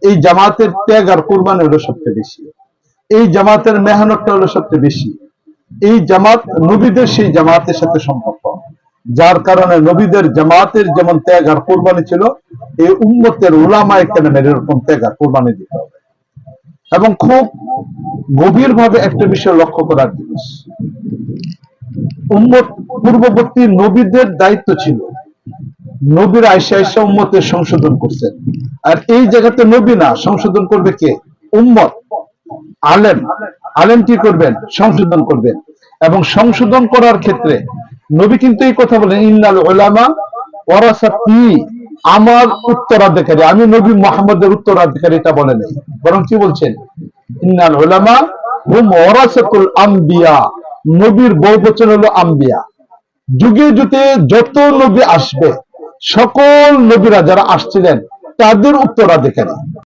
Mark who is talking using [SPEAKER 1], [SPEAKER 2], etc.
[SPEAKER 1] এই জামাতের ত্যাগ আর কোরবানি হলো সবচেয়ে বেশি, এই জামাতের মেহনতটা হলো সবচেয়ে বেশি। এই জামাত নবীদের সেই জামাতের সাথে সম্পর্ক, যার কারণে নবীদের জামাতের যেমন ত্যাগ আর কোরবানি ছিল, এই উম্মতের উলামায়ে কেরামের এরকম ত্যাগ আর কোরবানি দিতে হবে। এবং খুব গভীর ভাবে একটা বিষয় লক্ষ্য করার জিনিস, উম্মত পূর্ববর্তী নবীদের দায়িত্ব ছিল, নবীর আয়েশা আয়েশা উম্মতের সংশোধন করছেন। আর এই জায়গাতে নবী না, সংশোধন করবে কে? উম্মত, আলেম। আলেম কি করবেন? সংশোধন করবেন। এবং সংশোধন করার ক্ষেত্রে নবী কিন্তু এই কথা বলেন, ইন্নাল উলামা ওয়ারাসাতি, আমার উত্তরাধিকারী, আমি নবী মুহাম্মদের উত্তরাধিকারী, এটা বলে নেই, বরং কি বলছেন? ইন্নাল উলামা হুম ওয়ারাসাতুল আম্বিয়া, নবীর বহুবচন হলো আম্বিয়া। যুগে যুগে যত নবী আসবে, সকল নবীরা যারা আসছিলেন তাদের উত্তরাধিকারী।